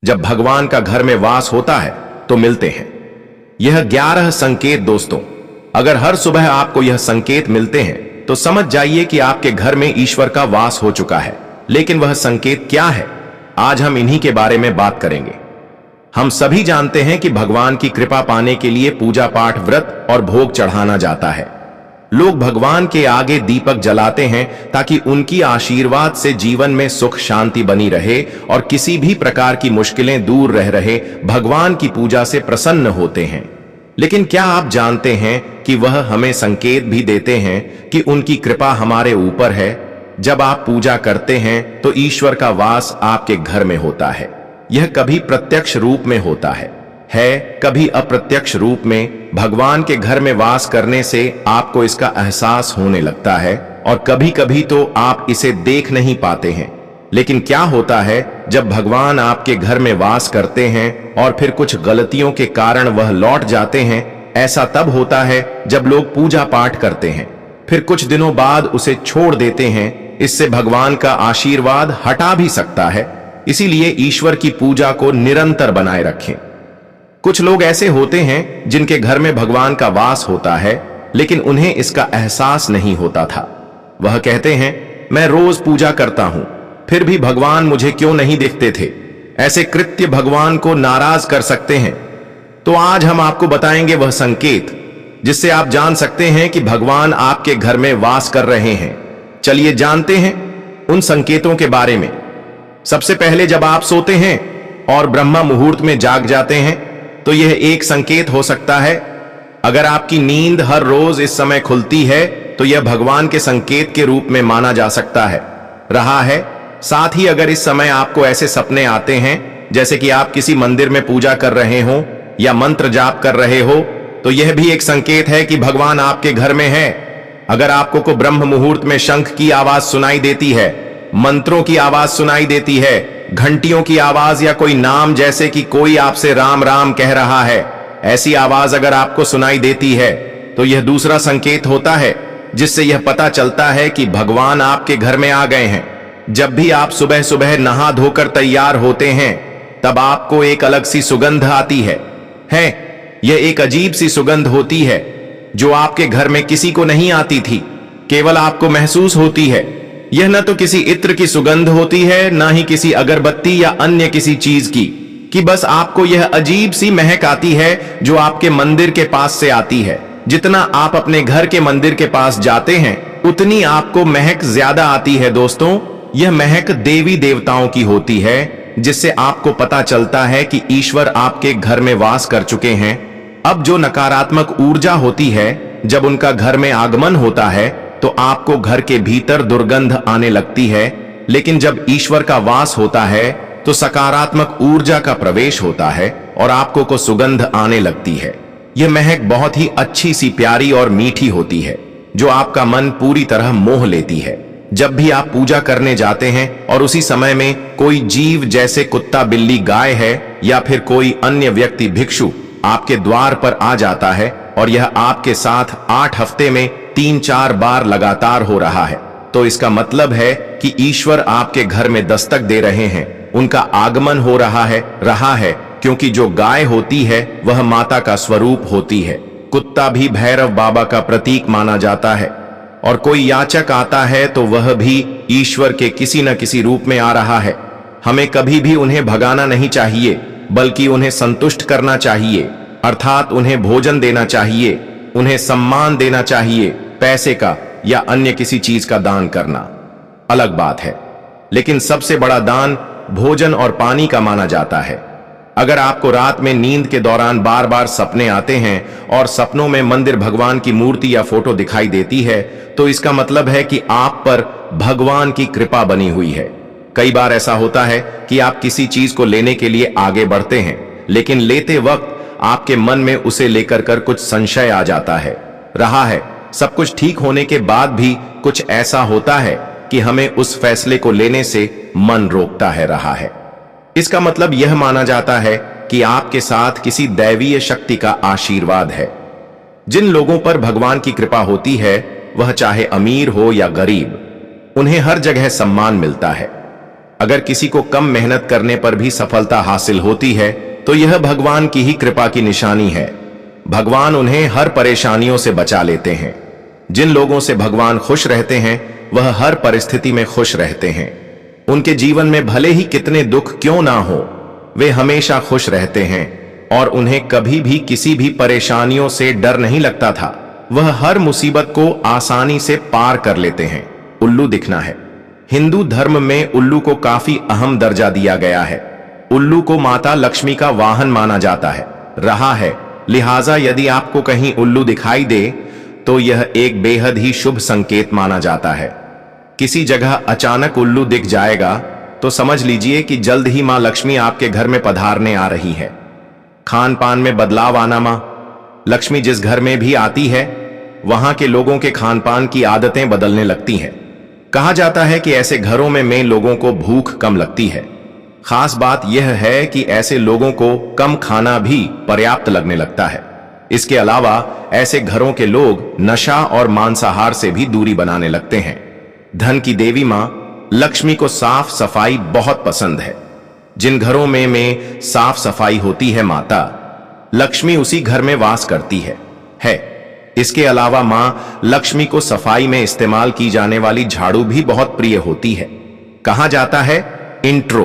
जब भगवान का घर में वास होता है तो मिलते हैं। यह 11 संकेत दोस्तों, अगर हर सुबह आपको यह संकेत मिलते हैं तो समझ जाइए कि आपके घर में ईश्वर का वास हो चुका है। लेकिन वह संकेत क्या है, आज हम इन्हीं के बारे में बात करेंगे। हम सभी जानते हैं कि भगवान की कृपा पाने के लिए पूजा पाठ, व्रत और भोग चढ़ाना जाता है। लोग भगवान के आगे दीपक जलाते हैं ताकि उनकी आशीर्वाद से जीवन में सुख शांति बनी रहे और किसी भी प्रकार की मुश्किलें दूर रह रहे भगवान की पूजा से प्रसन्न होते हैं। लेकिन क्या आप जानते हैं कि वह हमें संकेत भी देते हैं कि उनकी कृपा हमारे ऊपर है। जब आप पूजा करते हैं तो ईश्वर का वास आपके घर में होता है। यह कभी प्रत्यक्ष रूप में होता है कभी अप्रत्यक्ष रूप में। भगवान के घर में वास करने से आपको इसका एहसास होने लगता है और कभी कभी तो आप इसे देख नहीं पाते हैं। लेकिन क्या होता है जब भगवान आपके घर में वास करते हैं और फिर कुछ गलतियों के कारण वह लौट जाते हैं? ऐसा तब होता है जब लोग पूजा पाठ करते हैं, फिर कुछ दिनों बाद उसे छोड़ देते हैं। इससे भगवान का आशीर्वाद हटा भी सकता है। इसीलिए ईश्वर की पूजा को निरंतर बनाए रखें। कुछ लोग ऐसे होते हैं जिनके घर में भगवान का वास होता है लेकिन उन्हें इसका एहसास नहीं होता था। वह कहते हैं, मैं रोज पूजा करता हूं, फिर भी भगवान मुझे क्यों नहीं दिखते थे। ऐसे कृत्य भगवान को नाराज कर सकते हैं। तो आज हम आपको बताएंगे वह संकेत जिससे आप जान सकते हैं कि भगवान आपके घर में वास कर रहे हैं। चलिए जानते हैं उन संकेतों के बारे में। सबसे पहले, जब आप सोते हैं और ब्रह्म मुहूर्त में जाग जाते हैं तो यह एक संकेत हो सकता है। अगर आपकी नींद हर रोज इस समय खुलती है तो यह भगवान के संकेत के रूप में माना जा सकता है रहा है। साथ ही अगर इस समय आपको ऐसे सपने आते हैं जैसे कि आप किसी मंदिर में पूजा कर रहे हो या मंत्र जाप कर रहे हो तो यह भी एक संकेत है कि भगवान आपके घर में है। अगर आपको को ब्रह्म मुहूर्त में शंख की आवाज सुनाई देती है, मंत्रों की आवाज सुनाई देती है, घंटियों की आवाज या कोई नाम जैसे कि कोई आपसे राम राम कह रहा है, ऐसी आवाज अगर आपको सुनाई देती है तो यह दूसरा संकेत होता है जिससे यह पता चलता है कि भगवान आपके घर में आ गए हैं। जब भी आप सुबह सुबह नहा धोकर तैयार होते हैं तब आपको एक अलग सी सुगंध आती है। यह एक अजीब सी सुगंध होती है जो आपके घर में किसी को नहीं आती थी, केवल आपको महसूस होती है। यह न तो किसी इत्र की सुगंध होती है, ना ही किसी अगरबत्ती या अन्य किसी चीज की, कि बस आपको यह अजीब सी महक आती है जो आपके मंदिर के पास से आती है। जितना आप अपने घर के मंदिर के पास जाते हैं उतनी आपको महक ज्यादा आती है। दोस्तों, यह महक देवी देवताओं की होती है जिससे आपको पता चलता है कि ईश्वर आपके घर में वास कर चुके हैं। अब जो नकारात्मक ऊर्जा होती है, जब उनका घर में आगमन होता है तो आपको घर के भीतर दुर्गंध आने लगती है। लेकिन जब ईश्वर का वास होता है तो सकारात्मक ऊर्जा का प्रवेश होता है और आपको को सुगंध आने लगती है। यह महक बहुत ही अच्छी सी, प्यारी और मीठी होती है जो आपका मन पूरी तरह मोह लेती है। जब भी आप पूजा करने जाते हैं और उसी समय में कोई जीव जैसे कुत्ता, बिल्ली, गाय है या फिर कोई अन्य व्यक्ति, भिक्षु आपके द्वार पर आ जाता है और यह आपके साथ 8 हफ्ते में 3-4 बार लगातार हो रहा है, तो इसका मतलब है कि ईश्वर आपके घर में दस्तक दे रहे हैं। उनका आगमन हो रहा है क्योंकि जो गाय होती है वह माता का स्वरूप होती है। कुत्ता भी भैरव बाबा का प्रतीक माना जाता है और कोई याचक आता है तो वह भी ईश्वर के किसी न किसी रूप में आ रहा है। हमें कभी भी उन्हें भगाना नहीं चाहिए बल्कि उन्हें संतुष्ट करना चाहिए, अर्थात उन्हें भोजन देना चाहिए, उन्हें सम्मान देना चाहिए। पैसे का या अन्य किसी चीज का दान करना अलग बात है, लेकिन सबसे बड़ा दान भोजन और पानी का माना जाता है। अगर आपको रात में नींद के दौरान बार बार सपने आते हैं और सपनों में मंदिर, भगवान की मूर्ति या फोटो दिखाई देती है तो इसका मतलब है कि आप पर भगवान की कृपा बनी हुई है। कई बार ऐसा होता है कि आप किसी चीज को लेने के लिए आगे बढ़ते हैं लेकिन लेते वक्त आपके मन में उसे लेकर कर कुछ संशय आ जाता है सब कुछ ठीक होने के बाद भी कुछ ऐसा होता है कि हमें उस फैसले को लेने से मन रोकता है इसका मतलब यह माना जाता है कि आपके साथ किसी दैवीय शक्ति का आशीर्वाद है। जिन लोगों पर भगवान की कृपा होती है वह चाहे अमीर हो या गरीब, उन्हें हर जगह सम्मान मिलता है। अगर किसी को कम मेहनत करने पर भी सफलता हासिल होती है तो यह भगवान की ही कृपा की निशानी है। भगवान उन्हें हर परेशानियों से बचा लेते हैं। जिन लोगों से भगवान खुश रहते हैं वह हर परिस्थिति में खुश रहते हैं। उनके जीवन में भले ही कितने दुख क्यों ना हो, वे हमेशा खुश रहते हैं और उन्हें कभी भी किसी भी परेशानियों से डर नहीं लगता था। वह हर मुसीबत को आसानी से पार कर लेते हैं। उल्लू दिखना है। हिंदू धर्म में उल्लू को काफी अहम दर्जा दिया गया है। उल्लू को माता लक्ष्मी का वाहन माना जाता है रहा है, लिहाजा यदि आपको कहीं उल्लू दिखाई दे तो यह एक बेहद ही शुभ संकेत माना जाता है। किसी जगह अचानक उल्लू दिख जाएगा तो समझ लीजिए कि जल्द ही मां लक्ष्मी आपके घर में पधारने आ रही है। खान पान में बदलाव आना। मां लक्ष्मी जिस घर में भी आती है वहां के लोगों के खान पान की आदतें बदलने लगती हैं। कहा जाता है कि ऐसे घरों में लोगों को भूख कम लगती है। खास बात यह है कि ऐसे लोगों को कम खाना भी पर्याप्त लगने लगता है। इसके अलावा ऐसे घरों के लोग नशा और मांसाहार से भी दूरी बनाने लगते हैं। धन की देवी मां लक्ष्मी को साफ सफाई बहुत पसंद है। जिन घरों में साफ सफाई होती है माता लक्ष्मी उसी घर में वास करती है। इसके अलावा मां लक्ष्मी को सफाई में इस्तेमाल की जाने वाली झाड़ू भी बहुत प्रिय होती है। कहा जाता है इंट्रो